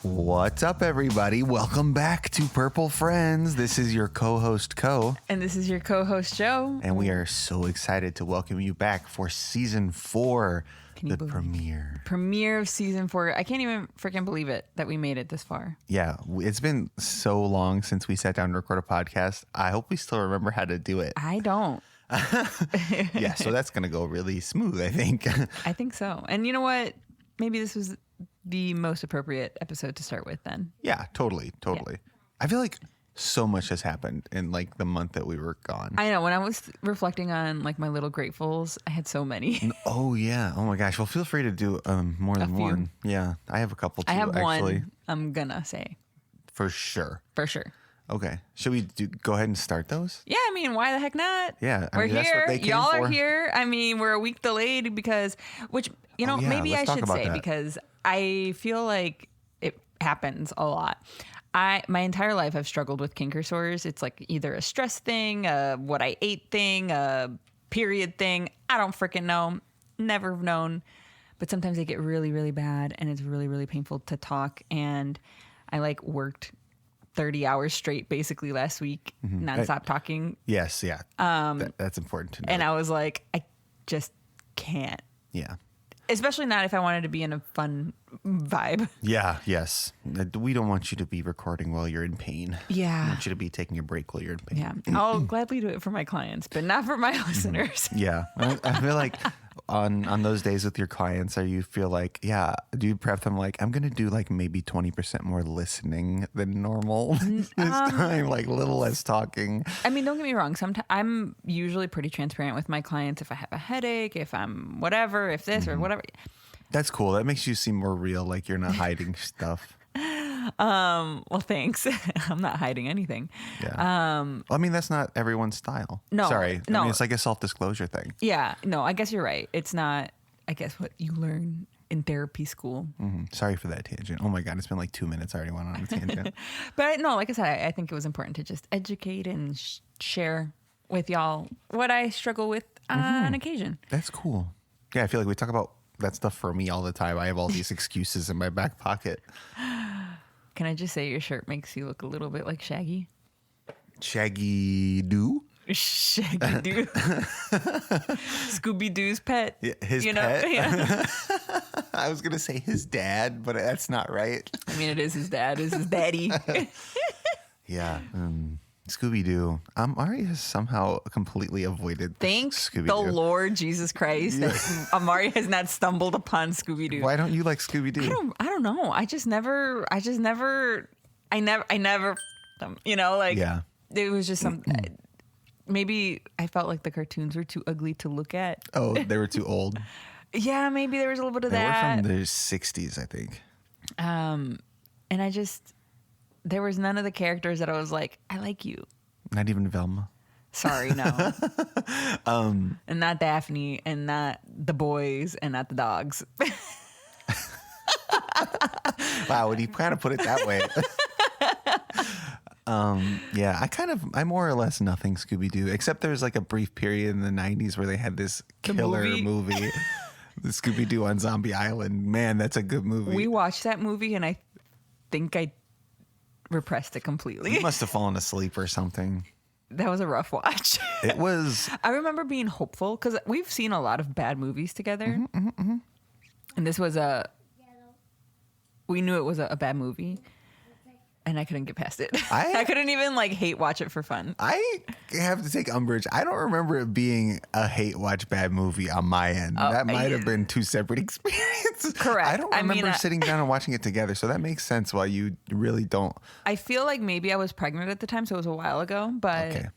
What's up, everybody? Welcome back to Purple Friends. This is your co-host, Co. And this is your co-host, Joe. And we are so excited to welcome you back for Season 4, the premiere. Premiere of Season 4. I can't even freaking believe it that we made it this far. Yeah, it's been so long since we sat down to record a podcast. I hope we still remember how to do it. I don't. Yeah, so that's going to go really smooth, I think. I think so. And you know what? Maybe this was the most appropriate episode to start with then. Yeah, totally. Yeah. I feel like so much has happened in like the month that we were gone. I know. When I was reflecting on like my little gratefuls, I had so many. Oh, yeah. Oh, my gosh. Well, feel free to do more than one. Yeah, I have a couple too, I have actually. one, I'm going to say. For sure. Okay. Should we go ahead and start those? Yeah, I mean, why the heck not? Yeah. We're here. That's what they came Y'all for. are here. I mean, we're a week delayed because, maybe I should say, because I feel like it happens a lot. My entire life I've struggled with canker sores. It's like either a stress thing, a what I ate thing, a period thing. I don't freaking know. Never known. But sometimes they get really, really bad and it's really, really painful to talk. And I like worked 30 hours straight basically last week, nonstop talking. Yes, yeah. That's important to know. And I was like, I just can't. Yeah. Especially not if I wanted to be in a fun vibe. Yeah, yes. We don't want you to be recording while you're in pain. Yeah. We want you to be taking a break while you're in pain. Yeah. I'll gladly do it for my clients, but not for my listeners. Yeah. I feel like on those days with your clients, do you prep them like, I'm going to do like maybe 20% more listening than normal this time, like a little less talking? I mean, don't get me wrong. Sometimes I'm usually pretty transparent with my clients if I have a headache, if I'm whatever, if this or whatever. That's cool. That makes you seem more real, like you're not hiding stuff. Well, thanks. I'm not hiding anything. Yeah. I mean, that's not everyone's style. No. Sorry. I mean, it's like a self-disclosure thing. Yeah. No, I guess you're right. It's not, I guess, what you learn in therapy school. Mm-hmm. Sorry for that tangent. Oh my God, it's been like 2 minutes. I already went on a tangent. But no, like I said, I think it was important to just educate and share with y'all what I struggle with on occasion. That's cool. Yeah, I feel like we talk about that stuff for me all the time. I have all these excuses in my back pocket. Can I just say your shirt makes you look a little bit like Shaggy? Shaggy-Doo? Shaggy-Doo. Scooby-Doo's pet. Yeah, his pet? Yeah. I was going to say his dad, but that's not right. I mean, it is his dad. It's his daddy. Yeah. Scooby-Doo. Amari has somehow completely avoided Thank Scooby-Doo. the Lord Jesus Christ that Amari has not stumbled upon Scooby-Doo. Why don't you like Scooby-Doo? I don't know. I never, yeah. It was just some, maybe I felt like the cartoons were too ugly to look at. Oh, they were too old. Yeah, maybe there was a little bit of they that. They were from the 60s, I think. And there was none of the characters that I was like, I like you. Not even Velma. Sorry, no. And not Daphne, and not the boys, and not the dogs. Wow, when you kind of put it that way. Yeah, I more or less nothing Scooby-Doo, except there's like a brief period in the 90s where they had this killer movie, the Scooby-Doo on Zombie Island. Man, that's a good movie. We watched that movie, and I think I repressed it completely. You must have fallen asleep or something. That was a rough watch. It was. I remember being hopeful because we've seen a lot of bad movies together. And this was we knew it was a bad movie. And I couldn't get past it. I couldn't even hate watch it for fun. I have to take umbrage. I don't remember it being a hate watch bad movie on my end. That might have been two separate experiences. Correct. I don't remember sitting down and watching it together. So that makes sense why you really don't. I feel like maybe I was pregnant at the time, so it was a while ago. But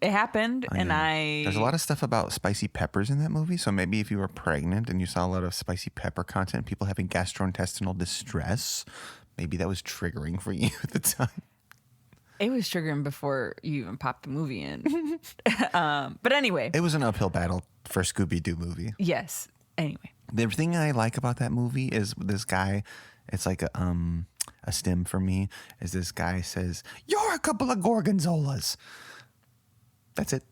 it happened, There's a lot of stuff about spicy peppers in that movie. So maybe if you were pregnant and you saw a lot of spicy pepper content, people having gastrointestinal distress, maybe that was triggering for you at the time. It was triggering before you even popped the movie in. But anyway. It was an uphill battle for Scooby-Doo movie. Yes. Anyway. The thing I like about that movie is this guy, it's like a stim for me, is this guy says, "You're a couple of gorgonzolas." That's it.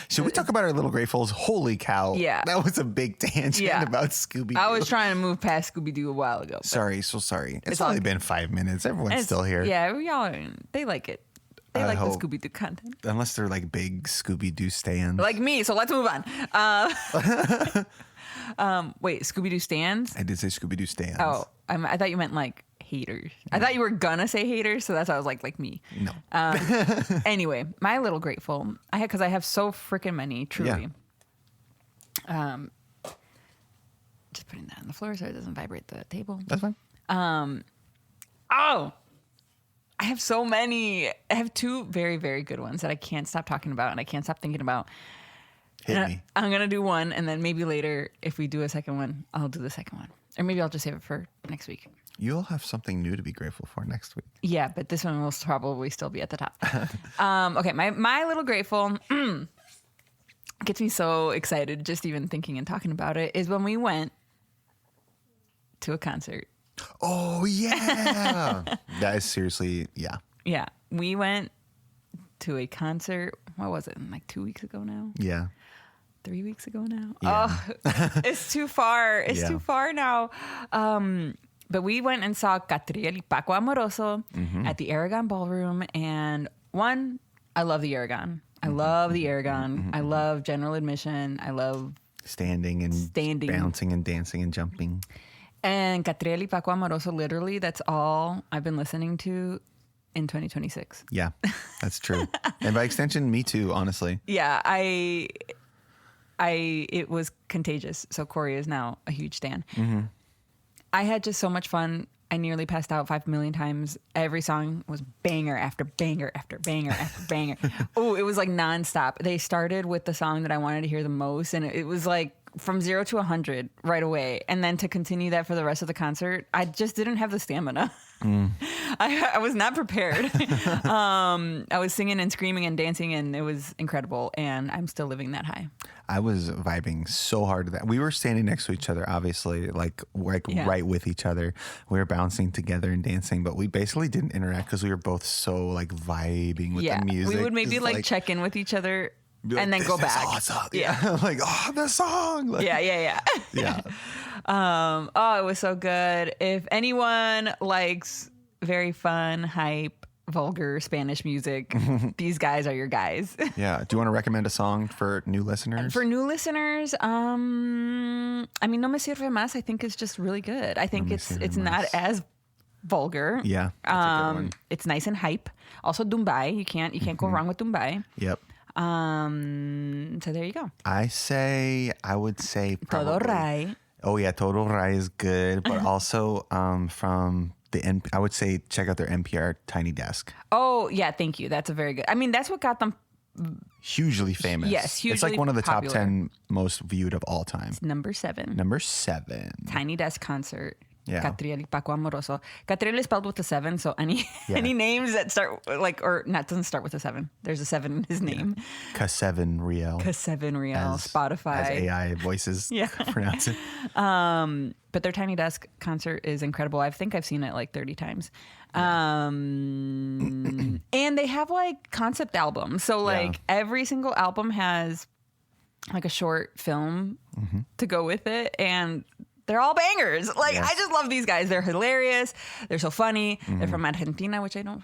Should we talk about our little gratefuls? Holy cow. Yeah. That was a big tangent about Scooby-Doo. I was trying to move past Scooby-Doo a while ago. Sorry. It's only been 5 minutes. Everyone's still here. Yeah, y'all, they like it. They like the Scooby-Doo content. Unless they're like big Scooby-Doo stands. Like me, so let's move on. Wait, Scooby-Doo stands? I did say Scooby-Doo stands. Oh, I thought you meant like haters. I thought you were gonna say haters, so that's why I was like me. No. Anyway, my little grateful, because I have so freaking many, truly. Yeah. Just putting that on the floor so it doesn't vibrate the table. That's fine. I have so many. I have two very, very good ones that I can't stop talking about and I can't stop thinking about. Hit me. I'm going to do one, and then maybe later, if we do a second one, I'll do the second one. Or maybe I'll just save it for next week. You'll have something new to be grateful for next week. Yeah, but this one will probably still be at the top. Okay, my little grateful gets me so excited just even thinking and talking about it is when we went to a concert. Oh, yeah. That is seriously, yeah. Yeah, we went to a concert. What was it? Like 2 weeks ago now? Yeah. 3 weeks ago now? Yeah. Oh, it's too far. It's too far now. But we went and saw Ca7riel Paco Amoroso at the Aragon Ballroom. And one, I love the Aragon. I love the Aragon. I love general admission. I love standing, bouncing and dancing and jumping. And Ca7riel Paco Amoroso, literally, that's all I've been listening to in 2026. Yeah, that's true. And by extension, me too, honestly. Yeah, it was contagious. So Corey is now a huge stan. I had just so much fun. I nearly passed out 5 million times. Every song was banger after banger after banger after banger. Oh, it was like nonstop. They started with the song that I wanted to hear the most, and it was like from 0 to 100 right away. And then to continue that for the rest of the concert, I just didn't have the stamina. I was not prepared. I was singing and screaming and dancing, and it was incredible. And I'm still living that high. I was vibing so hard to that. We were standing next to each other, obviously, like right with each other. We were bouncing together and dancing, but we basically didn't interact because we were both so like vibing with the music. We would maybe like check in with each other and then go back. Awesome. Yeah. Like, oh, the song. Like, yeah. Yeah. Oh, it was so good. If anyone likes very fun, hype, vulgar Spanish music, these guys are your guys. Yeah. Do you want to recommend a song for new listeners? For new listeners, I mean, No Me Sirve Más, I think is just really good. I think it's not as vulgar. Yeah. That's a good one. It's nice and hype. Also, Dumbay. You can't go wrong with Dumbay. Yep. So there you go. I would say probably. Todo Ray. Oh yeah, Todo Ray is good, but also from I would say check out their NPR Tiny Desk. Oh yeah, thank you. That's a very good. I mean, that's what got them hugely famous. Yes, hugely. It's like one of the popular. top 10 most viewed of all time. It's number 7. Number 7. Tiny Desk concert. Yeah. Ca7riel Paco Amoroso. Ca7riel is spelled with a 7, so any names that start like doesn't start with a 7. There's a 7 in his name. Ca7riel. Ca7riel. Spotify. As AI voices pronounce it. But their Tiny Desk concert is incredible. I think I've seen it like 30 times. And they have like concept albums. So like every single album has like a short film to go with it, and they're all bangers. Like, I just love these guys. They're hilarious. They're so funny. They're from Argentina, which I don't...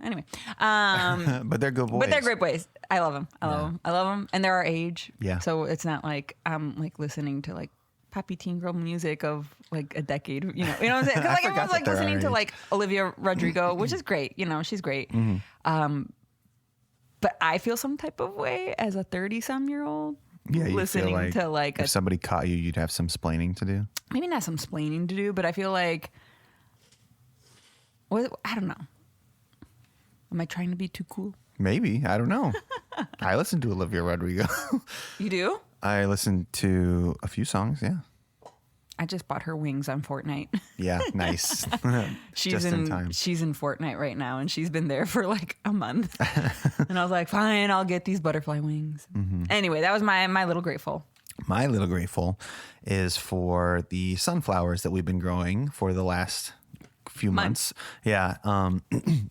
Anyway. But they're good boys. But they're great boys. I love them. I love them. And they're our age. Yeah. So it's not like I'm like listening to like poppy teen girl music of like a decade. You know what I'm saying? Because like everyone's like listening to like Olivia Rodrigo, which is great. You know, she's great. But I feel some type of way as a 30-some-year-old. Yeah, listening to like if somebody caught you, you'd have some splaining to do. Maybe not some splaining to do, but I feel like I don't know. Am I trying to be too cool? Maybe. I don't know. I listen to Olivia Rodrigo. You do? I listen to a few songs, yeah. I just bought her wings on Fortnite. Yeah, nice. She's in time. She's in Fortnite right now, and she's been there for like a month. And I was like, fine, I'll get these butterfly wings. Anyway, that was my little grateful. My little grateful is for the sunflowers that we've been growing for the last few months. Yeah,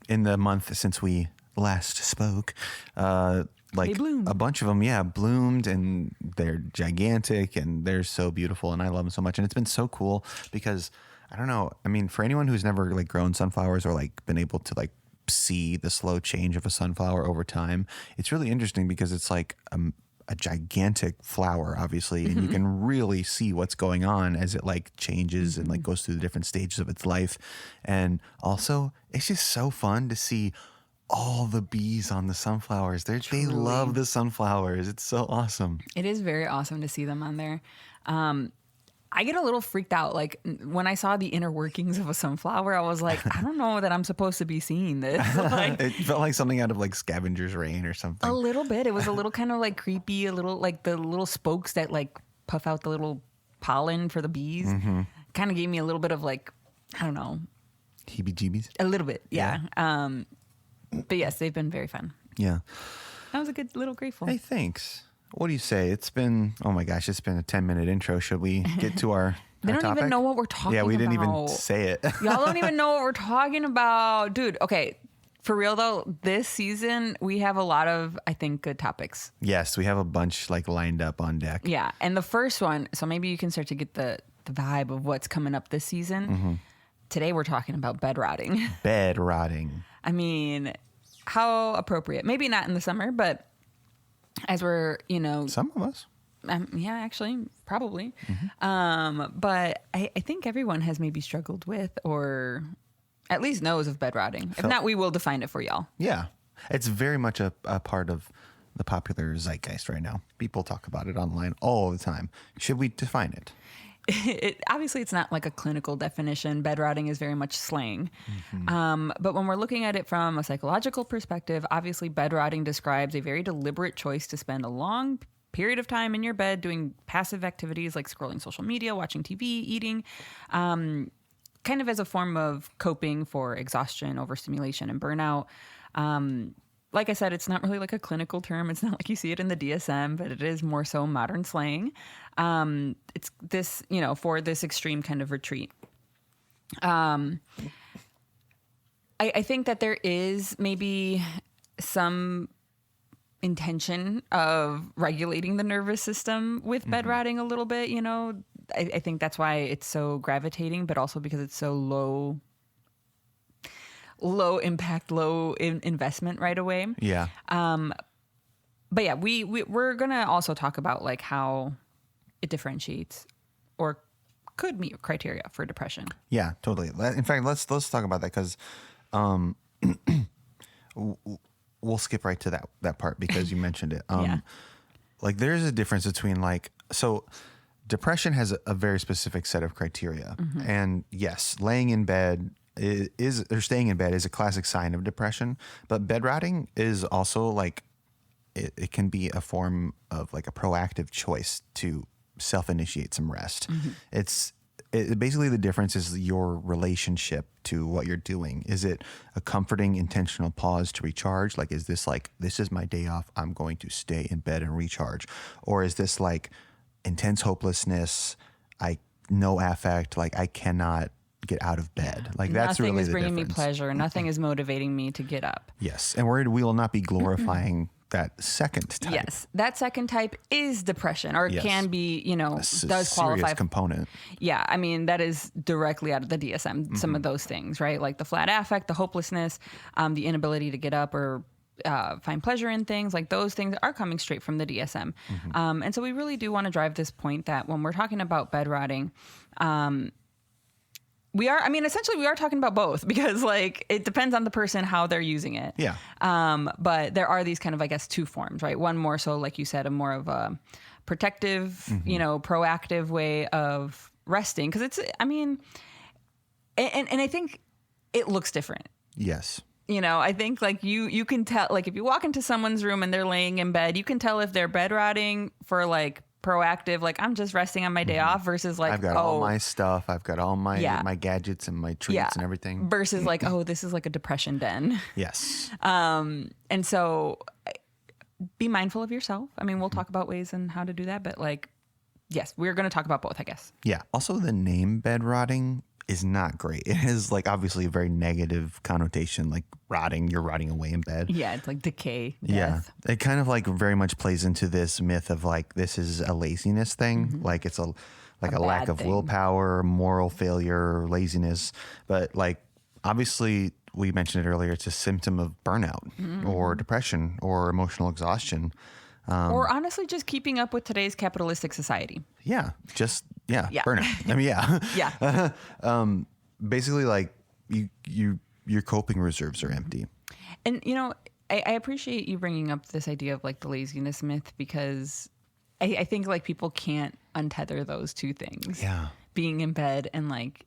in the month since we last spoke, like bloom. a bunch of them, bloomed, and they're gigantic and they're so beautiful, and I love them so much. And it's been so cool because I don't know. I mean, for anyone who's never like grown sunflowers or like been able to like see the slow change of a sunflower over time, it's really interesting because it's like a gigantic flower, obviously, and you can really see what's going on as it like changes and like goes through the different stages of its life. And also, it's just so fun to see all the bees on the sunflowers. They love the sunflowers. It's so awesome. It is very awesome to see them on there. I get a little freaked out. Like when I saw the inner workings of a sunflower, I was like, I don't know that I'm supposed to be seeing this. Like, it felt like something out of like Scavenger's Reign or something. A little bit. It was a little kind of like creepy, a little like the little spokes that like puff out the little pollen for the bees. Kind of gave me a little bit of like, I don't know. Heebie-jeebies? A little bit, yeah. But yes, they've been very fun. Yeah. That was a good little grateful. Hey, thanks. What do you say? It's been, oh my gosh, it's been a 10-minute intro. Should we get to our They don't topic? even know what we're talking about. Yeah, we didn't even say it. Y'all don't even know what we're talking about. Dude, okay. For real though, this season, we have a lot of, I think, good topics. Yes, we have a bunch like lined up on deck. Yeah. And the first one, so maybe you can start to get the vibe of what's coming up this season. Today, we're talking about bed rotting. Bed rotting. I mean, how appropriate. Maybe not in the summer, but as we're, some of us. Yeah, actually, probably. But I think everyone has maybe struggled with or at least knows of bed rotting. If not, we will define it for y'all. Yeah. It's very much a part of the popular zeitgeist right now. People talk about it online all the time. Should we define it? Obviously, it's not like a clinical definition. Bed rotting is very much slang. But when we're looking at it from a psychological perspective, obviously bed rotting describes a very deliberate choice to spend a long period of time in your bed doing passive activities like scrolling social media, watching TV, eating, kind of as a form of coping for exhaustion, overstimulation, and burnout. Like I said, it's not really like a clinical term. It's not like you see it in the DSM, but it is more so modern slang. It's this, for this extreme kind of retreat. I think that there is maybe some intention of regulating the nervous system with bed rotting a little bit, I think that's why it's so gravitating, but also because it's so low impact, low investment right away. Yeah. But yeah, we're going to also talk about like how it differentiates or could meet criteria for depression. Yeah, totally. In fact, let's talk about that because we'll skip right to that part because you mentioned it. Like there's a difference between so depression has a very specific set of criteria. And yes, laying in bed staying in bed is a classic sign of depression, but bed rotting is also like it can be a form of like a proactive choice to self-initiate some rest. Basically the difference is your relationship to what you're doing. Is it a comforting, intentional pause to recharge? Like, is this like, this is my day off, I'm going to stay in bed and recharge? Or is this like intense hopelessness, no affect, like I cannot get out of bed? Like that's nothing really is the bringing difference. me pleasure. Nothing is motivating me to get up. Yes. And we will not be glorifying that second type. Yes. That second type is depression or can be, does qualify. Serious component. Yeah. I mean, that is directly out of the DSM, some of those things, right? Like the flat affect, the hopelessness, the inability to get up or find pleasure in things, like those things are coming straight from the DSM. And so we really do want to drive this point that when we're talking about bed rotting, essentially we are talking about both because like it depends on the person, how they're using it. Yeah. But there are these kind of, I guess, two forms, right? One more so, like you said, a more of a protective, proactive way of resting. Cause it's, and I think it looks different. Yes. I think like you can tell, like if you walk into someone's room and they're laying in bed, you can tell if they're bed rotting for like proactive, like I'm just resting on my day off versus like, I've got all my stuff. I've got all my gadgets and my treats and everything. Versus like, this is like a depression den. Yes. And so be mindful of yourself. I mean, we'll talk about ways and how to do that, but like, yes, we're going to talk about both, I guess. Yeah. Also the name bed rotting is not great. It has like obviously a very negative connotation, like rotting. You're rotting away in bed. Yeah, it's like decay. Yeah, Death. it kind of like very much plays into this myth of like this is a laziness thing, like it's a lack of thing. willpower, moral failure, laziness. But like obviously, we mentioned it earlier. It's a symptom of burnout or depression or emotional exhaustion. Or honestly, just keeping up with today's capitalistic society. Yeah, burnout. I mean, yeah, Yeah. basically, like your coping reserves are empty. And, you know, I appreciate you bringing up this idea of like the laziness myth because I think like people can't untether those two things. Yeah. Being in bed and like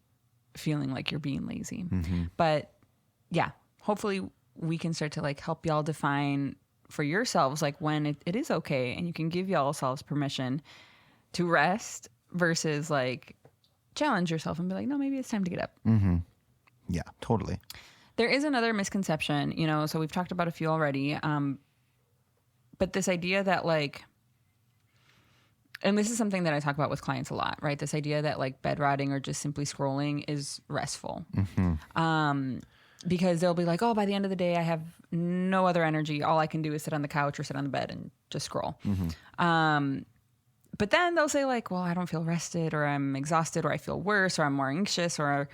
feeling like you're being lazy. But yeah, hopefully we can start to like help y'all define for yourselves like when it is okay and you can give y'all selves permission to rest versus like challenge yourself and be like, no, maybe it's time to get up. Yeah, totally. There is another misconception, you know, so we've talked about a few already. But this idea that like, and this is something that I talk about with clients a lot, right? This idea that like bed rotting or just simply scrolling is restful. Because they'll be like, oh, by the end of the day, I have no other energy. All I can do is sit on the couch or sit on the bed and just scroll. But then they'll say like, well, I don't feel rested or I'm exhausted or I feel worse or I'm more anxious or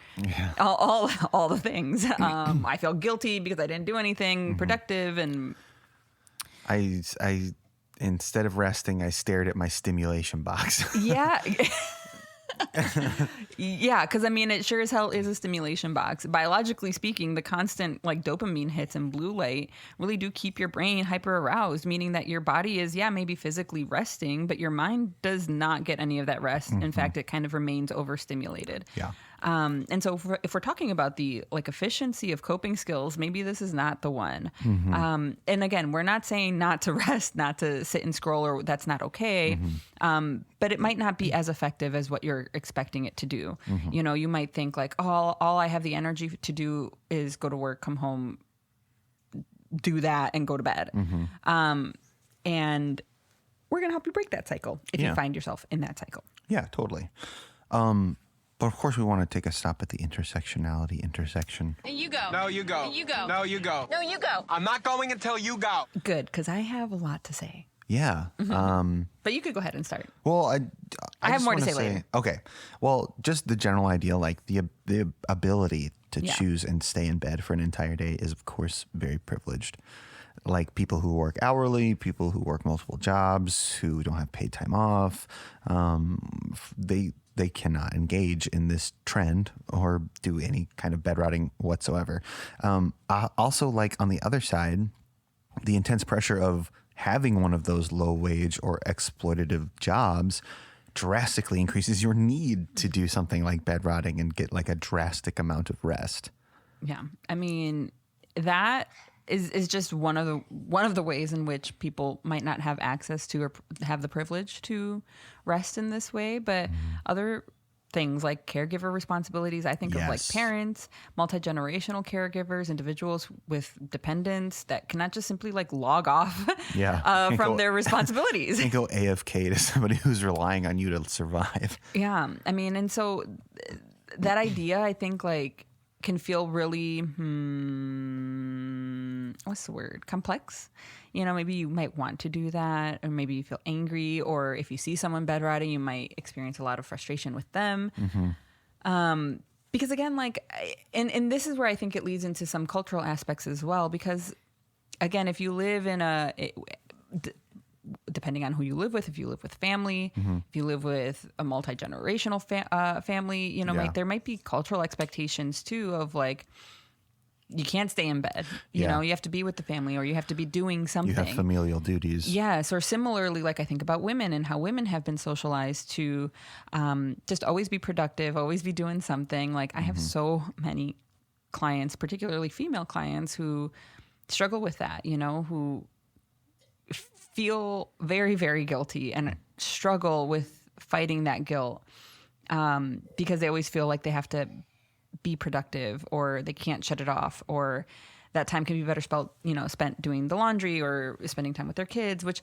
all the things. I feel guilty because I didn't do anything productive. And I instead of resting, I stared at my stimulation box. yeah. Yeah, because I mean, it sure as hell is a stimulation box. Biologically speaking, the constant like dopamine hits and blue light really do keep your brain hyper aroused, meaning that your body is, maybe physically resting, but your mind does not get any of that rest. In fact, it kind of remains overstimulated. Yeah. And so if we're talking about the like efficiency of coping skills, maybe this is not the one. And again, we're not saying not to rest, not to sit and scroll, or that's not okay. But it might not be as effective as what you're expecting it to do. You know, you might think like, oh, all I have the energy to do is go to work, come home, do that, and go to bed. And we're going to help you break that cycle if you find yourself in that cycle. Yeah, totally. But of course, we want to take a stop at the intersectionality intersection. You go. No, you go. You go. No, you go. No, you go. I'm not going until you go. Good, because I have a lot to say. Yeah. But you could go ahead and start. Well, I have just more to wanna say later. Okay. Well, just the general idea, like the ability to choose and stay in bed for an entire day is, of course, very privileged. Like people who work hourly, people who work multiple jobs, who don't have paid time off, they cannot engage in this trend or do any kind of bed rotting whatsoever. Also, like on the other side, the intense pressure of having one of those low wage or exploitative jobs drastically increases your need to do something like bed rotting and get like a drastic amount of rest. Yeah. I mean, that is just one of the ways in which people might not have access to or have the privilege to rest in this way. But other things like caregiver responsibilities, I think of like parents, multi-generational caregivers, individuals with dependents that cannot just simply like log off from their responsibilities. You can go AFK to somebody who's relying on you to survive. Yeah. I mean, and so that idea, I think like can feel really, what's the word? Complex. You know, maybe you might want to do that, or maybe you feel angry, or if you see someone bed rotting, you might experience a lot of frustration with them. Because again, like, and this is where I think it leads into some cultural aspects as well, because again, if you live in depending on who you live with, if you live with family, if you live with a multi-generational family, you know, there might be cultural expectations too of like, you can't stay in bed, you know, you have to be with the family or you have to be doing something. You have familial duties. Yes. Or similarly, like I think about women and how women have been socialized to just always be productive, always be doing something. Like I have so many clients, particularly female clients, who struggle with that, you know, who feel very, very guilty and struggle with fighting that guilt because they always feel like they have to be productive or they can't shut it off, or that time can be better spent doing the laundry or spending time with their kids, which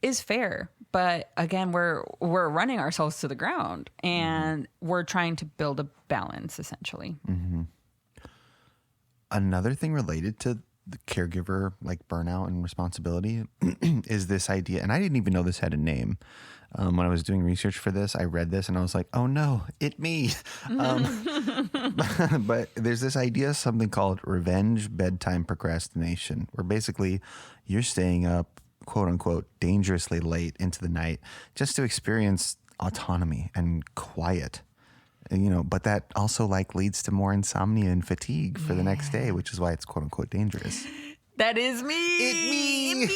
is fair. But again, we're running ourselves to the ground, and we're trying to build a balance, essentially. Mm-hmm. Another thing related to the caregiver, like burnout and responsibility, is this idea, and I didn't even know this had a name. When I was doing research for this, I read this and I was like, oh no, it me. But there's this idea, something called revenge bedtime procrastination, where basically you're staying up, quote unquote, dangerously late into the night just to experience autonomy and quiet. But that also like leads to more insomnia and fatigue for the next day, which is why it's quote unquote dangerous. That is me. It me.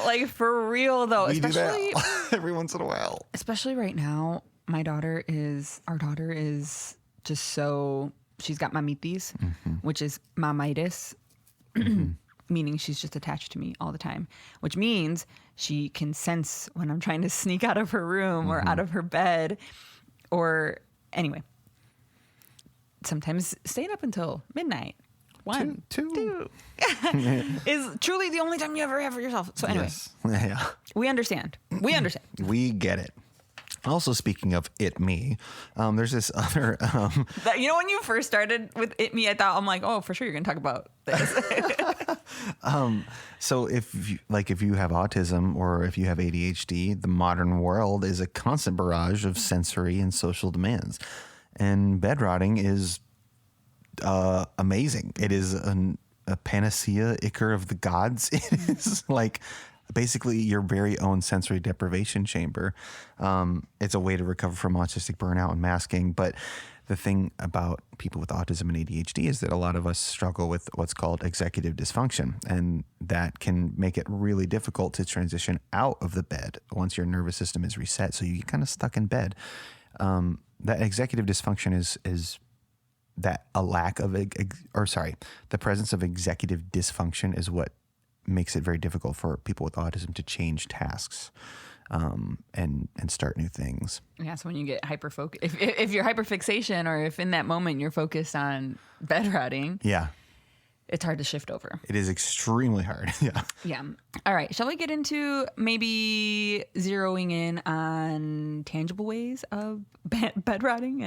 Like for real though, we especially do that every once in a while. Especially right now, our daughter is just so, she's got mamitis, which is mamitis, meaning she's just attached to me all the time, which means she can sense when I'm trying to sneak out of her room or out of her bed, or anyway, sometimes staying up until midnight. Two is truly the only time you ever have for yourself. So anyway, yes. Yeah. We understand. We get it. Also, speaking of it me, there's this other. When you first started with it me, I thought, I'm like, oh, for sure you're going to talk about this. So if you have autism or if you have ADHD, the modern world is a constant barrage of sensory and social demands, and bedrotting is amazing. It is a panacea, ichor of the gods. It is like basically your very own sensory deprivation chamber. It's a way to recover from autistic burnout and masking. But the thing about people with autism and ADHD is that a lot of us struggle with what's called executive dysfunction, and that can make it really difficult to transition out of the bed once your nervous system is reset. So you get kind of stuck in bed. That executive dysfunction is that a lack of, the presence of executive dysfunction is what makes it very difficult for people with autism to change tasks and start new things. Yeah, so when you get if you're hyperfixation, or if in that moment you're focused on bedrotting, it's hard to shift over. It is extremely hard. Yeah. All right. Shall we get into maybe zeroing in on tangible ways of bedrotting?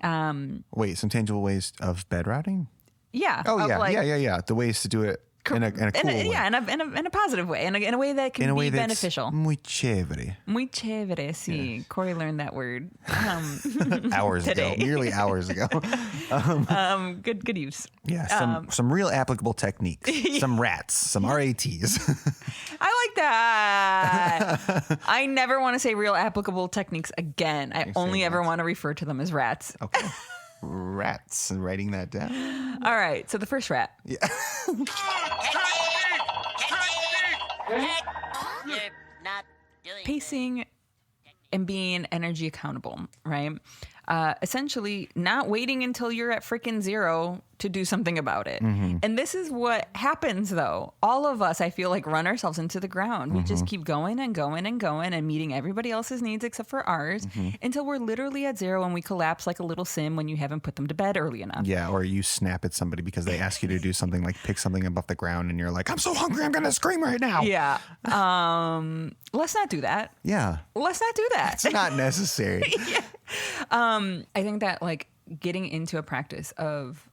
And wait, some tangible ways of bedrotting? Yeah. Oh yeah. The ways to do it in a cool way. Yeah, in a positive way, in a way that can be beneficial. Muy chévere. Muy chévere, sí. Yes. Corey learned that word nearly hours ago. Good use. Yeah, some real applicable techniques. Some RATs, some RATs. I like that. I never want to say real applicable techniques again. I only ever want to refer to them as RATs. Okay. Rats, and writing that down. All right, so the first rat. Yeah. Pacing and being energy accountable, right? Essentially, not waiting until you're at freaking zero to do something about it. And this is what happens, though. All of us, I feel like, run ourselves into the ground. We just keep going and going and going and meeting everybody else's needs except for ours until we're literally at zero and we collapse like a little sim when you haven't put them to bed early enough. Yeah, or you snap at somebody because they ask you to do something like pick something up off the ground and you're like, I'm so hungry, I'm going to scream right now. Yeah. Let's not do that. Yeah. Let's not do that. It's not necessary. I think that like getting into a practice of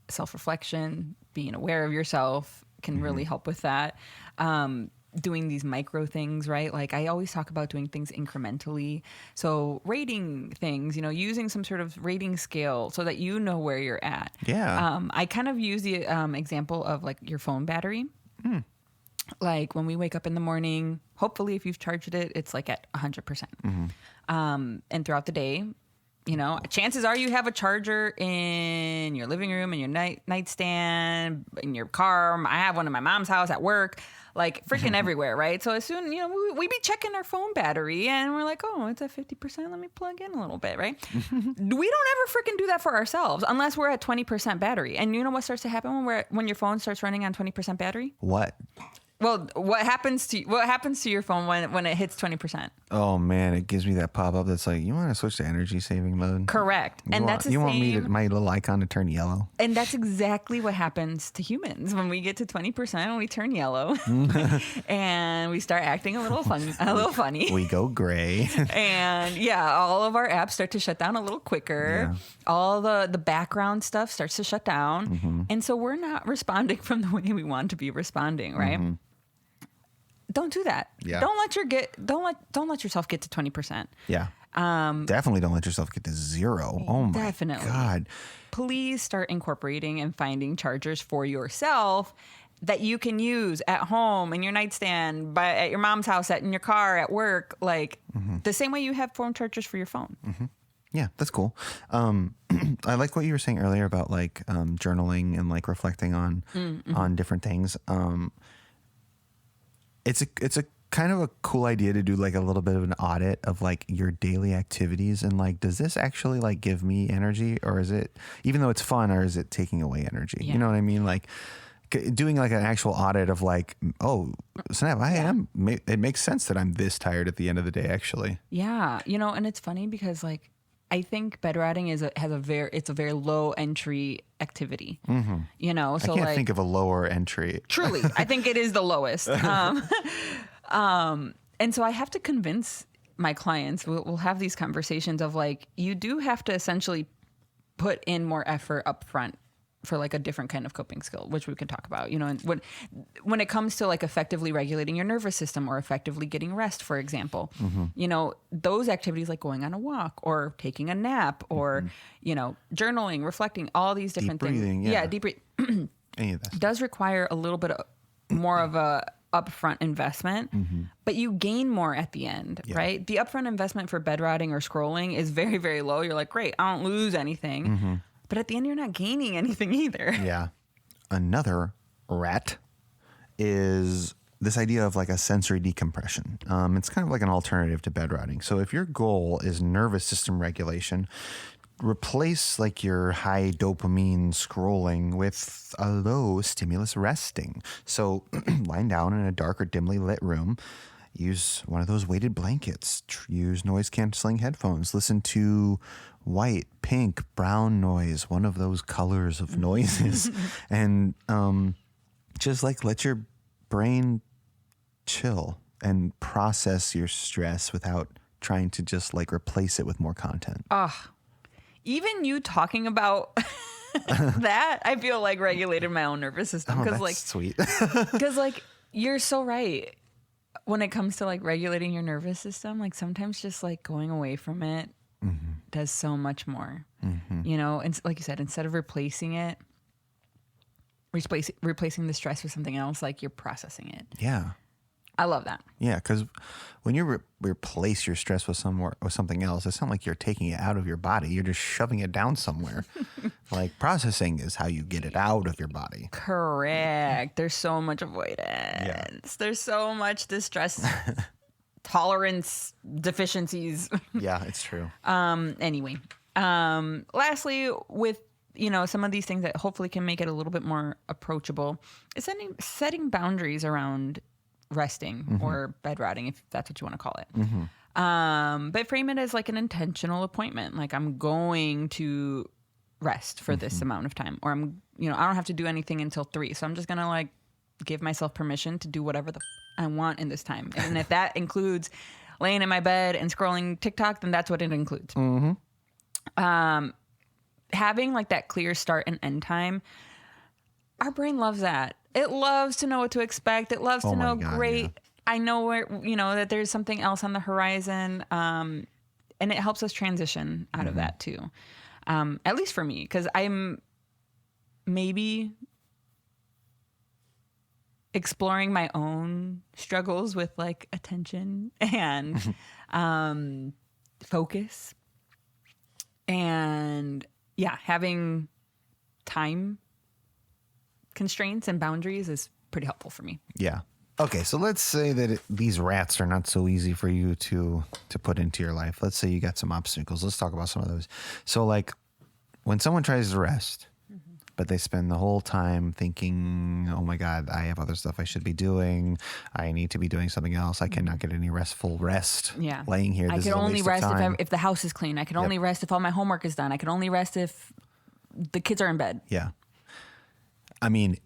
self-reflection, being aware of yourself can really help with that. Doing these micro things, right? Like I always talk about doing things incrementally. So rating things, using some sort of rating scale so that you know where you're at. Yeah. I kind of use the example of like your phone battery. Like when we wake up in the morning, hopefully if you've charged it, it's like at 100%. And throughout the day, chances are you have a charger in your living room, in your nightstand, in your car. I have one in my mom's house, at work, like freaking everywhere, right? So as soon, we be checking our phone battery and we're like, oh, it's at 50%. Let me plug in a little bit, right? We don't ever freaking do that for ourselves unless we're at 20% battery. And you know what starts to happen when your phone starts running on 20% battery? What? Well, what happens to your phone when it hits 20%? Oh man, it gives me that pop up that's like, you want to switch to energy saving mode? Correct. You want me to, my little icon to turn yellow? And that's exactly what happens to humans when we get to 20%. We turn yellow, and we start acting a little funny. We go gray, and all of our apps start to shut down a little quicker. Yeah. All the background stuff starts to shut down, and so we're not responding from the way we want to be responding, right? Don't do that. Yeah. Don't let yourself get to 20%. Yeah. Definitely don't let yourself get to 0. Oh my God. Please start incorporating and finding chargers for yourself that you can use at home, in your nightstand, at your mom's house, in your car, at work, like the same way you have phone chargers for your phone. Yeah, that's cool. I like what you were saying earlier about like journaling and like reflecting on different things. It's a kind of a cool idea to do like a little bit of an audit of like your daily activities and like, does this actually like give me energy, or is it, even though it's fun, or is it taking away energy? Yeah. You know what I mean? Like doing like an actual audit of like, oh snap, it makes sense that I'm this tired at the end of the day actually. Yeah. And it's funny because like, I think bedrotting is a very low entry activity. So I can't think of a lower entry. Truly, I think it is the lowest. And so I have to convince my clients. We'll have these conversations of like, you do have to essentially put in more effort up front for like a different kind of coping skill, which we can talk about, and when it comes to like effectively regulating your nervous system or effectively getting rest, for example, those activities like going on a walk or taking a nap or, journaling, reflecting, all these different deep breathing, things. Yeah. Deep breathing. Any of that does require a little bit more of a upfront investment, but you gain more at the end, right? The upfront investment for bedrotting or scrolling is very, very low. You're like, great, I don't lose anything. But at the end, you're not gaining anything either. Yeah. Another rat is this idea of like a sensory decompression. It's kind of like an alternative to bedrotting. So if your goal is nervous system regulation, replace like your high dopamine scrolling with a low stimulus resting. So lying down in a dark or dimly lit room, use one of those weighted blankets, use noise canceling headphones, listen to white, pink, brown noise, one of those colors of noises, and just like let your brain chill and process your stress without trying to just like replace it with more content. Even you talking about that, I feel like regulated my own nervous system. That's like sweet. Because like you're so right. When it comes to like regulating your nervous system, like sometimes just like going away from it does so much more. And like you said, instead of replacing it, replacing the stress with something else, like you're processing it. Yeah. I love that. Yeah, because when you replace your stress with something else, it's not like you're taking it out of your body. You're just shoving it down somewhere. Like processing is how you get it out of your body. Correct. There's so much avoidance. Yeah. There's so much distress tolerance deficiencies. Yeah, it's true. Anyway, lastly, with some of these things that hopefully can make it a little bit more approachable, is setting boundaries around resting or bedrotting, if that's what you want to call it. But frame it as like an intentional appointment. Like I'm going to rest for this amount of time, or I don't have to do anything until 3. So I'm just going to like give myself permission to do whatever I want in this time. And if that includes laying in my bed and scrolling TikTok, then that's what it includes. Having like that clear start and end time, our brain loves that. It loves to know what to expect. It loves to know, great, yeah, I know where, that there's something else on the horizon. And it helps us transition out of that too. At least for me, because I'm maybe exploring my own struggles with like attention and focus, and having time constraints and boundaries is pretty helpful for me. Yeah. Okay, so let's say that these rats are not so easy for you to put into your life. Let's say you got some obstacles. Let's talk about some of those. So like when someone tries to rest, but they spend the whole time thinking, oh my God, I have other stuff I should be doing. I need to be doing something else. I cannot get any restful rest laying here. I can only rest if the house is clean. I can only rest if all my homework is done. I can only rest if the kids are in bed. Yeah. I mean,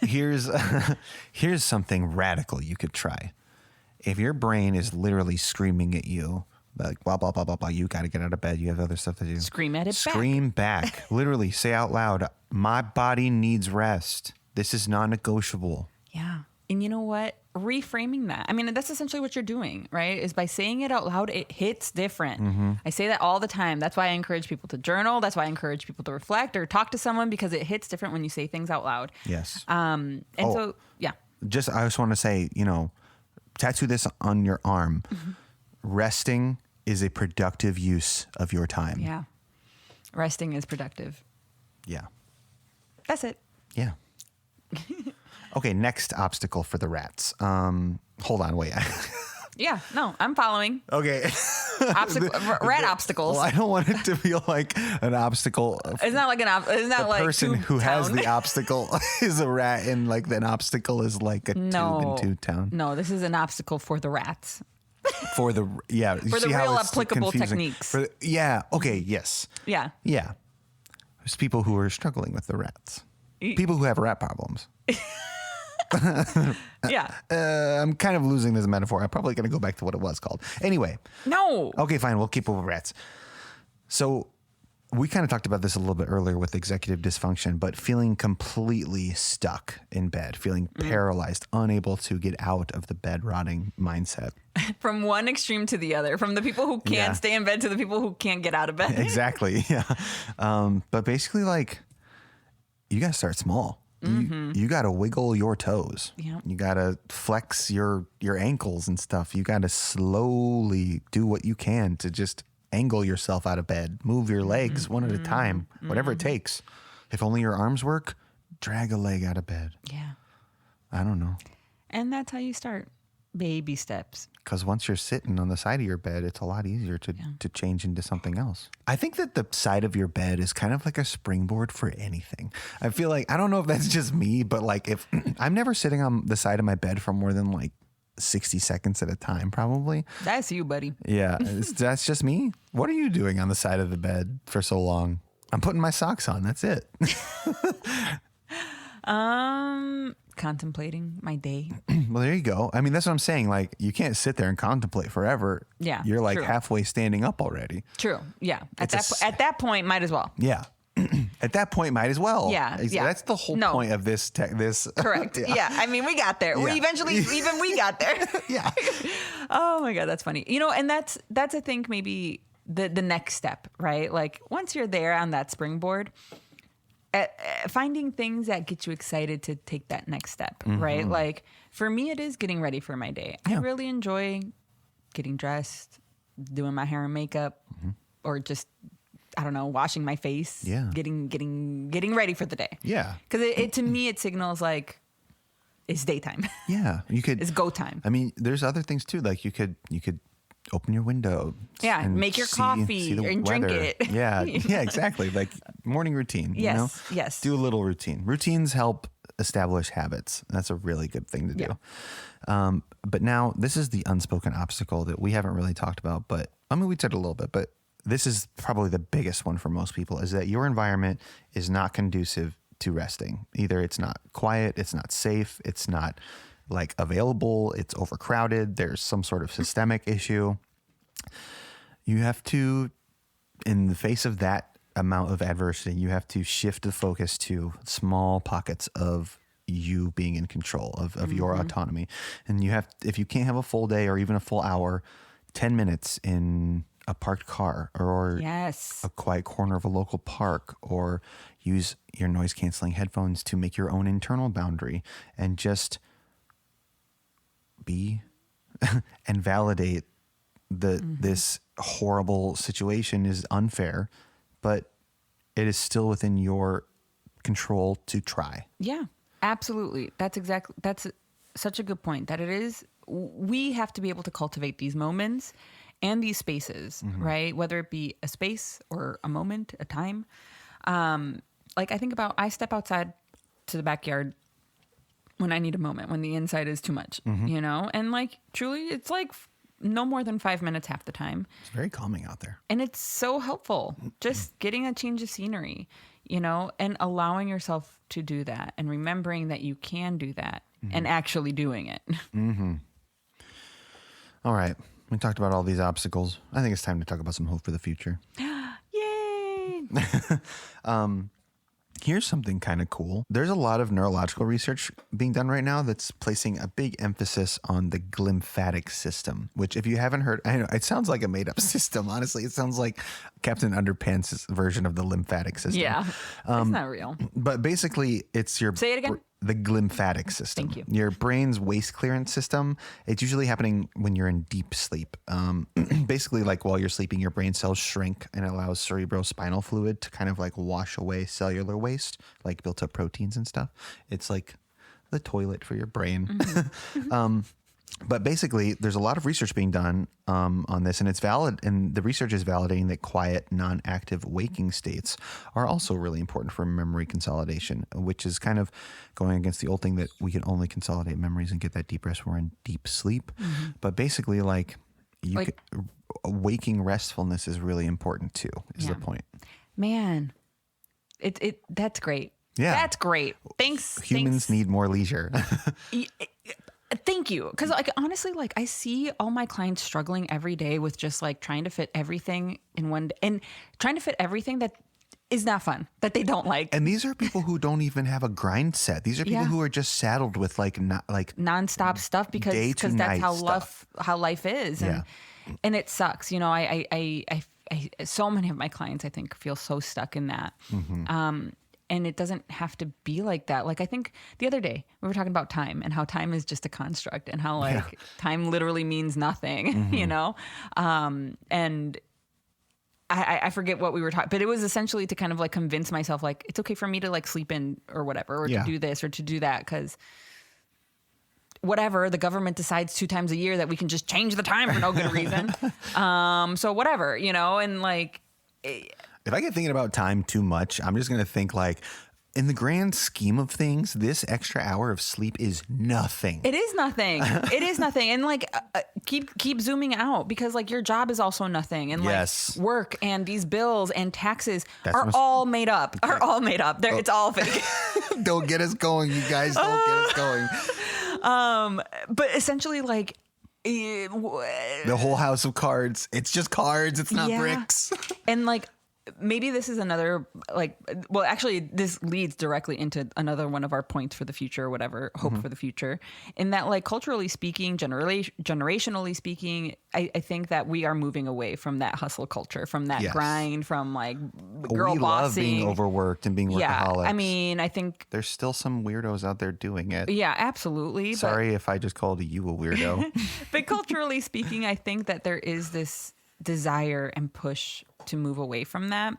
here's something radical you could try. If your brain is literally screaming at you, like blah, blah, blah, blah, blah, you got to get out of bed. You have other stuff to do. Scream at it Scream back. Literally say out loud, my body needs rest. This is non-negotiable. Yeah. And you know what? Reframing that. I mean, that's essentially what you're doing, right? Is by saying it out loud, it hits different. Mm-hmm. I say that all the time. That's why I encourage people to journal. That's why I encourage people to reflect or talk to someone, because it hits different when you say things out loud. Yes. I just want to say, tattoo this on your arm. Mm-hmm. Resting is a productive use of your time. Yeah. Resting is productive. Yeah. That's it. Yeah. Okay, next obstacle for the rats. Hold on, wait. Yeah, no, I'm following. Okay. Rat obstacles. Well, I don't want it to feel like an obstacle. It's not like isn't that like person who has the obstacle is a rat, and like an obstacle is like a tube in Tube Town. No, this is an obstacle for the rats. For the real applicable techniques. Okay. Yes. Yeah. Yeah. There's people who are struggling with the rats. People who have rat problems. Yeah. I'm kind of losing this metaphor. I'm probably going to go back to what it was called. Anyway. No. Okay, fine. We'll keep it with rats. So we kind of talked about this a little bit earlier with executive dysfunction, but feeling completely stuck in bed, feeling paralyzed, unable to get out of the bed rotting mindset. From one extreme to the other, from the people who can't stay in bed to the people who can't get out of bed. Exactly. Yeah. But basically, like, you got to start small. You got to wiggle your toes. Yeah. You got to flex your ankles and stuff. You got to slowly do what you can to just angle yourself out of bed. Move your legs one at a time, whatever it takes. If only your arms work, drag a leg out of bed. Yeah. I don't know. And that's how you start. Baby steps. Because once you're sitting on the side of your bed, it's a lot easier to change into something else. I think that the side of your bed is kind of like a springboard for anything. I feel like, I don't know if that's just me, but like if I'm never sitting on the side of my bed for more than like 60 seconds at a time, probably. That's you, buddy. Yeah, that's just me. What are you doing on the side of the bed for so long? I'm putting my socks on. That's it. Contemplating my day. Well, there you go. I mean, that's what I'm saying. Like, you can't sit there and contemplate forever. Yeah. You're like halfway standing up already. True. Yeah. At that point, might as well. Yeah. At that point, might as well. Yeah. That's the whole point of this. Correct. Yeah. I mean, we got there. Yeah. We got there. Yeah. Oh my God, that's funny. And that's I think maybe the next step, right? Like once you're there on that springboard, finding things that get you excited to take that next step, right? Like for me, it is getting ready for my day. Yeah. I really enjoy getting dressed, doing my hair and makeup, or just, I don't know, washing my face. Yeah. Getting ready for the day. Yeah. Because it to me, it signals like it's daytime. Yeah. It's go time. I mean, there's other things too. Like you could open your window. Yeah, and make your coffee and drink it. Yeah, yeah, exactly. Like morning routine. Yes, you know? yes. Do a little routine. Routines help establish habits. That's a really good thing to do. But now this is the unspoken obstacle that we haven't really talked about. But I mean, we said a little bit, but this is probably the biggest one for most people, is that your environment is not conducive to resting. Either it's not quiet, it's not safe, it's not like available, it's overcrowded, there's some sort of systemic issue. You have to, in the face of that amount of adversity, you have to shift the focus to small pockets of you being in control of your autonomy. And you have, if you can't have a full day or even a full hour, 10 minutes in a parked car or a quiet corner of a local park, or use your noise canceling headphones to make your own internal boundary and just be and validate that this horrible situation is unfair, but it is still within your control to try. Yeah, absolutely. That's such a good point, that it is, we have to be able to cultivate these moments and these spaces, right? Whether it be a space or a moment, a time. like I step outside to the backyard when I need a moment, when the inside is too much, you know? And like, truly, it's like no more than 5 minutes half the time. It's very calming out there. And it's so helpful. Just getting a change of scenery, you know, and allowing yourself to do that and remembering that you can do that and actually doing it. All right. We talked about all these obstacles. I think it's time to talk about some hope for the future. Yay! Here's something kind of cool. There's a lot of neurological research being done right now that's placing a big emphasis on the glymphatic system, which if you haven't heard, I know it sounds like a made up system. Honestly, it sounds like Captain Underpants' version of the lymphatic system. Yeah, it's not real. But basically it's your... Say it again. The glymphatic system. Thank you. Your brain's waste clearance system. It's usually happening when you're in deep sleep. Basically, like while you're sleeping, your brain cells shrink and it allows cerebrospinal fluid to kind of like wash away cellular waste, like built up proteins and stuff. It's like the toilet for your brain. But basically, there's a lot of research being done on this, and it's valid. And the research is validating that quiet, non-active waking states are also really important for memory consolidation, which is kind of going against the old thing that we can only consolidate memories and get that deep rest when we're in deep sleep. But basically, waking restfulness is really important too. Is the point? Man, that's great. Yeah, that's great. Thanks. Humans need more leisure. Thank you. Because like, honestly, like I see all my clients struggling every day with just like trying to fit everything in one and trying to fit everything that is not fun, that they don't like. And these are people who don't even have a grind set. These are people who are just saddled with like nonstop stuff because that's how life is. And it sucks. You know, I so many of my clients, I think, feel so stuck in that. And it doesn't have to be like that. Like I think the other day we were talking about time and how time is just a construct and how like time literally means nothing, you know? And I forget what we were talking, but it was essentially to kind of like convince myself, like, it's okay for me to like sleep in or whatever, or to do this or to do that. 'Cause whatever, the government decides 2 times a year that we can just change the time for no good reason. So whatever, you know, and like, if I get thinking about time too much, I'm just going to think like, in the grand scheme of things, this extra hour of sleep is nothing. It is nothing. It is nothing. And like, keep zooming out because like your job is also nothing. And like work and these bills and taxes are all made up. It's all fake. Don't get us going, you guys. Don't get us going. But essentially like, the whole house of cards. It's just cards. It's not bricks. And like, maybe this is another like, well, actually this leads directly into another one of our points for the future or whatever, hope for the future, in that like culturally speaking, generationally speaking, I think that we are moving away from that hustle culture, from that grind, from like girl bossing. We love being overworked and being workaholics. Yeah, I mean, I think there's still some weirdos out there doing it. Yeah, absolutely. Sorry if I just called you a weirdo. But culturally speaking, I think that there is this desire and push to move away from that.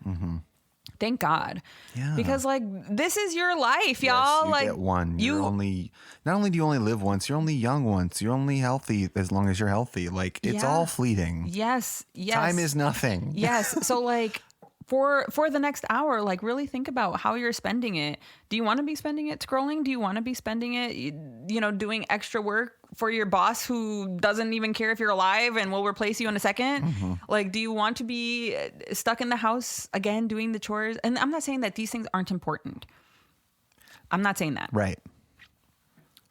Thank God. Yeah. Because like this is your life, y'all. You like get one. Not only do you only live once, you're only young once. You're only healthy as long as you're healthy. Like it's all fleeting. Yes. Time is nothing. Yes. So like for the next hour, like really think about how you're spending it. Do you want to be spending it scrolling? Do you want to be spending it, you know, doing extra work for your boss who doesn't even care if you're alive and will replace you in a second? Like, do you want to be stuck in the house again, doing the chores? And I'm not saying that these things aren't important. I'm not saying that. Right.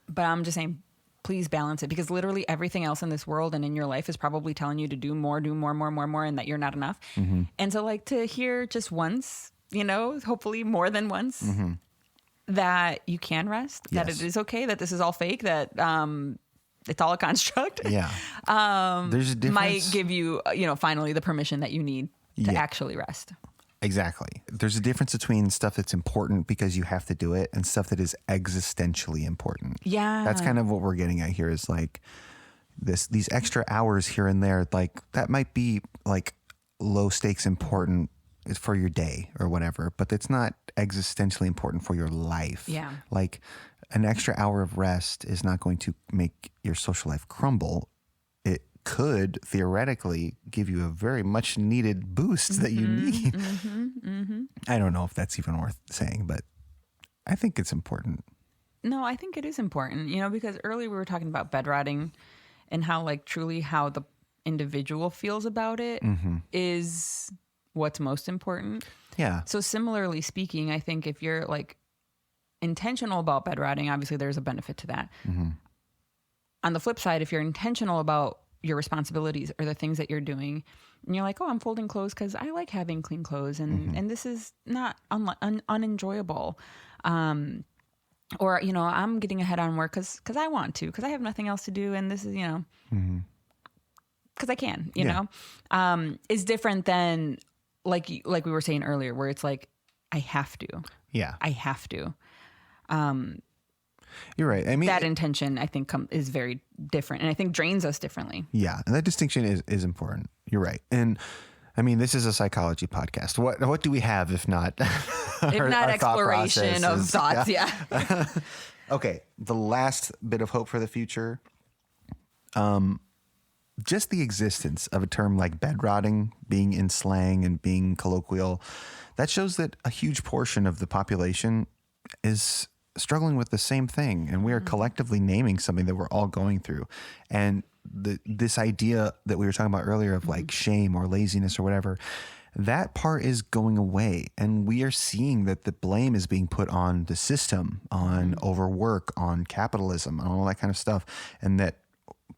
But I'm just saying, please balance it, because literally everything else in this world and in your life is probably telling you to do more, and that you're not enough. And so like to hear just once, you know, hopefully more than once, that you can rest, that it is okay, that this is all fake, that it's all a construct. Yeah. There's a difference. Might give you, you know, finally the permission that you need to actually rest. Exactly. There's a difference between stuff that's important because you have to do it and stuff that is existentially important. Yeah. That's kind of what we're getting at here, is like these extra hours here and there, like that might be like low stakes important for your day or whatever, but it's not existentially important for your life. Yeah. Like an extra hour of rest is not going to make your social life crumble. It could theoretically give you a very much needed boost that you need. I don't know if that's even worth saying, but I think it's important. No, I think it is important, because earlier we were talking about bedrotting and how like truly how the individual feels about it is what's most important. Yeah. So similarly speaking, I think if you're like intentional about bedrotting, obviously there's a benefit to that. On the flip side, if you're intentional about your responsibilities or the things that you're doing, and you're like, oh, I'm folding clothes because I like having clean clothes, and this is not unenjoyable. Or, I'm getting ahead on work because I want to, because I have nothing else to do, and this is, because I can, you know, is different than like we were saying earlier, where it's like, I have to. Yeah. I have to. You're right. I mean, that intention, I think, is very different, and I think drains us differently. Yeah, and that distinction is important. You're right. And I mean, this is a psychology podcast. What do we have if not our exploration of thoughts? Yeah. Okay. The last bit of hope for the future. Just the existence of a term like bedrotting being in slang and being colloquial, that shows that a huge portion of the population is struggling with the same thing, and we are collectively naming something that we're all going through. And this idea that we were talking about earlier of like shame or laziness or whatever, that part is going away, and we are seeing that the blame is being put on the system, on overwork, on capitalism, on all that kind of stuff, and that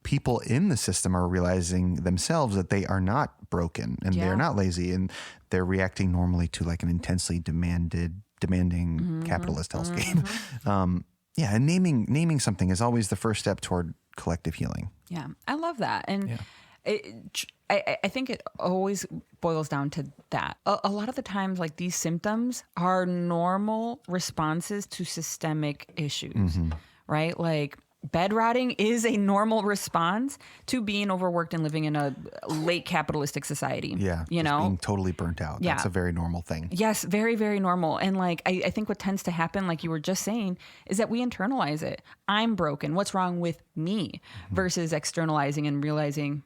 people in the system are realizing themselves that they are not broken and they're not lazy, and they're reacting normally to like an intensely demanding capitalist hellscape. And naming something is always the first step toward collective healing. Yeah, I love that. And I think it always boils down to that. A lot of the times, like, these symptoms are normal responses to systemic issues, right? Like, bedrotting is a normal response to being overworked and living in a late capitalistic society. Yeah. Being totally burnt out. Yeah. That's a very normal thing. Yes, very, very normal. And like, I think what tends to happen, like you were just saying, is that we internalize it. I'm broken. What's wrong with me? Versus externalizing and realizing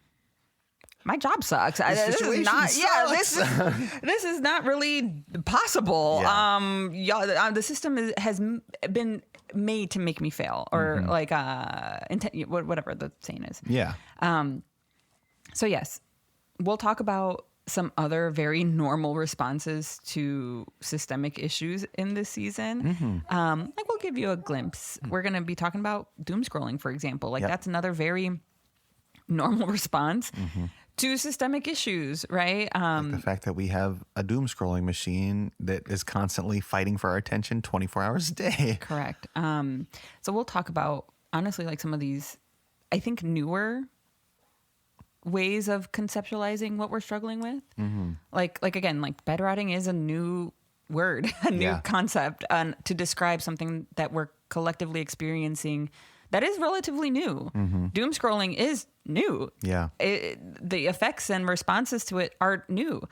my job sucks. This is not really possible. Yeah. The system has been made to make me fail, or like whatever the saying is. Yeah. So yes, we'll talk about some other very normal responses to systemic issues in this season. Like, we'll give you a glimpse. We're going to be talking about doom scrolling, for example. Like, that's another very normal response to systemic issues, right? Like the fact that we have a doom scrolling machine that is constantly fighting for our attention 24 hours a day. Correct. So we'll talk about, honestly, like some of these, I think, newer ways of conceptualizing what we're struggling with. Like again, like bedrotting is a new word, a new concept to describe something that we're collectively experiencing that is relatively new. Doom scrolling is new. Yeah. The effects and responses to it are new.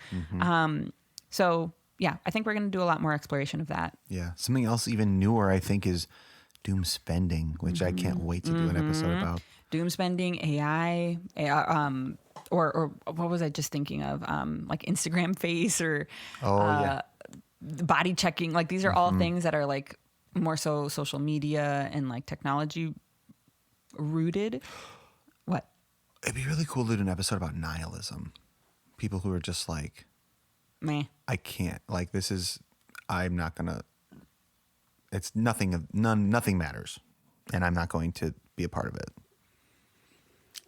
So yeah, I think we're going to do a lot more exploration of that. Yeah. Something else even newer, I think, is doom spending, which I can't wait to do an episode about. Doom spending, AI, or what was I just thinking of? Like Instagram face or body checking. Like, these are all things that are like more so social media and like technology rooted. What? It'd be really cool to do an episode about nihilism. People who are just like, meh. I can't. Like, I'm not going to, it's nothing matters. And I'm not going to be a part of it.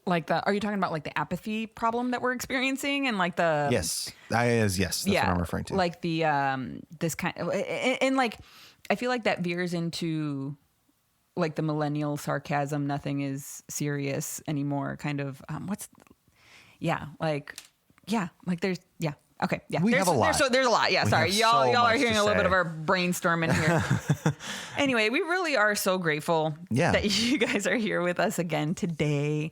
Like are you talking about like the apathy problem that we're experiencing, and like the yes, that's what I'm referring to. Like the this kind of, and like I feel like that veers into like the millennial sarcasm. Nothing is serious anymore. Kind of like there's okay, yeah. We have a lot. There's a lot. Yeah, sorry. Y'all are hearing a little bit of our brainstorming here. Anyway, we really are so grateful that you guys are here with us again today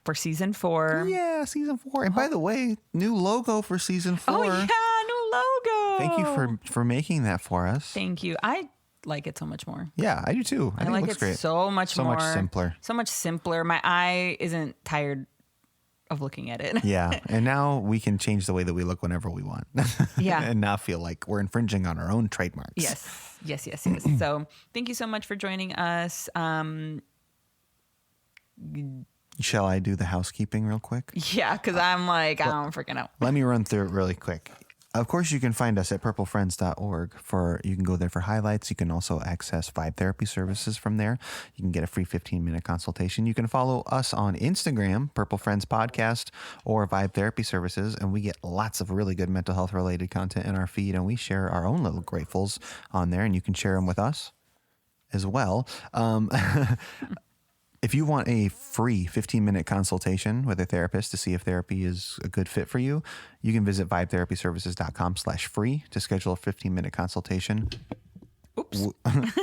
for season 4. Yeah, season 4. And by the way, new logo for season 4. Oh, yeah, new logo. Thank you for making that for us. Thank you. I like it so much more. Yeah, I do too. I think like it looks great. So much more. So much simpler. So much simpler. My eye isn't tired of looking at it. Yeah. And now we can change the way that we look whenever we want. Yeah. And not feel like we're infringing on our own trademarks. Yes. So thank you so much for joining us. Shall I do the housekeeping real quick? Yeah, because I'm like, I don't freaking know. Let me run through it really quick. Of course, you can find us at purplefriends.org. You can go there for highlights. You can also access Vibe Therapy services from there. You can get a free 15-minute consultation. You can follow us on Instagram, Purple Friends Podcast, or Vibe Therapy Services, and we get lots of really good mental health related content in our feed, and we share our own little gratefuls on there, and you can share them with us as well. If you want a free 15-minute consultation with a therapist to see if therapy is a good fit for you, you can visit vibetherapyservices.com/free to schedule a 15-minute consultation.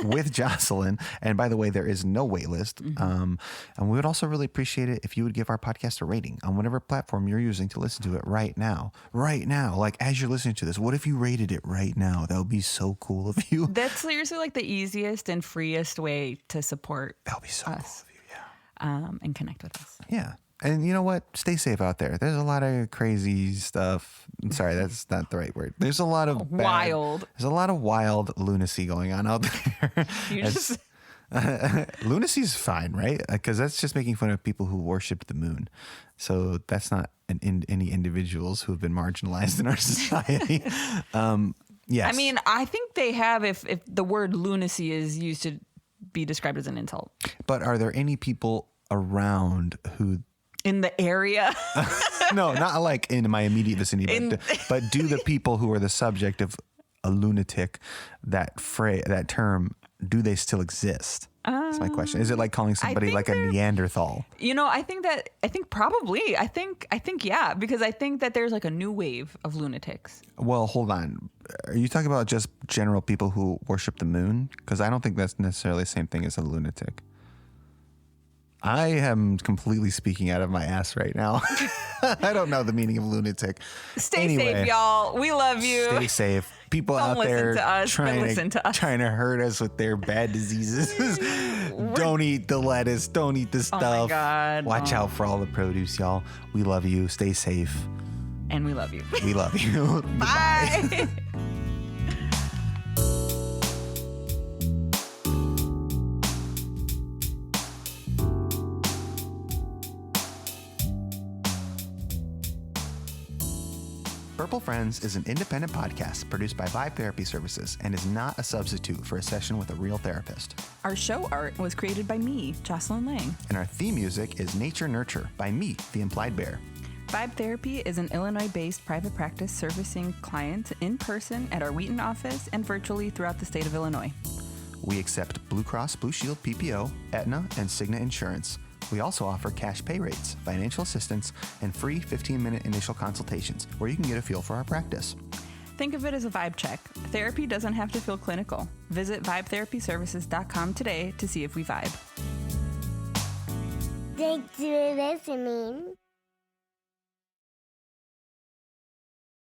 With Jocelyn. And by the way, there is no wait list. And we would also really appreciate it if you would give our podcast a rating on whatever platform you're using to listen to it right now. Right now. Like as you're listening to this, what if you rated it right now? That would be so cool of you. That's seriously like the easiest and freest way to support that would be so us. Cool of you, yeah. And connect with us. Yeah. And you know what? Stay safe out there. There's a lot of crazy stuff. I'm sorry, that's not the right word. There's a lot of There's a lot of wild lunacy going on out there. Lunacy is fine, right? Because that's just making fun of people who worshipped the moon. So that's not any individuals who have been marginalized in our society. Yes. I mean, I think they have if the word lunacy is used to be described as an insult. But are there any people around who... In the area? No, not like in my immediate vicinity, but do the people who are the subject of a lunatic, that term, do they still exist? That's my question. Is it like calling somebody like a Neanderthal? I think probably. I think yeah, because I think that there's like a new wave of lunatics. Well, hold on. Are you talking about just general people who worship the moon? Because I don't think that's necessarily the same thing as a lunatic. I am completely speaking out of my ass right now. I don't know the meaning of lunatic. Stay safe, y'all. We love you. Stay safe. People don't out there listen to us. trying to hurt us with their bad diseases. Don't eat the lettuce. Don't eat the stuff. Oh my God. Watch out for all the produce, y'all. We love you. Stay safe. And we love you. We love you. Bye. Purple Friends is an independent podcast produced by Vibe Therapy Services and is not a substitute for a session with a real therapist. Our show art was created by me, Jocelyn Lang. And our theme music is Nature Nurture by me, The Implied Bear. Vibe Therapy is an Illinois-based private practice servicing clients in person at our Wheaton office and virtually throughout the state of Illinois. We accept Blue Cross Blue Shield PPO, Aetna, and Cigna insurance. We also offer cash pay rates, financial assistance, and free 15-minute initial consultations where you can get a feel for our practice. Think of it as a vibe check. Therapy doesn't have to feel clinical. Visit vibetherapyservices.com today to see if we vibe. Thanks for listening.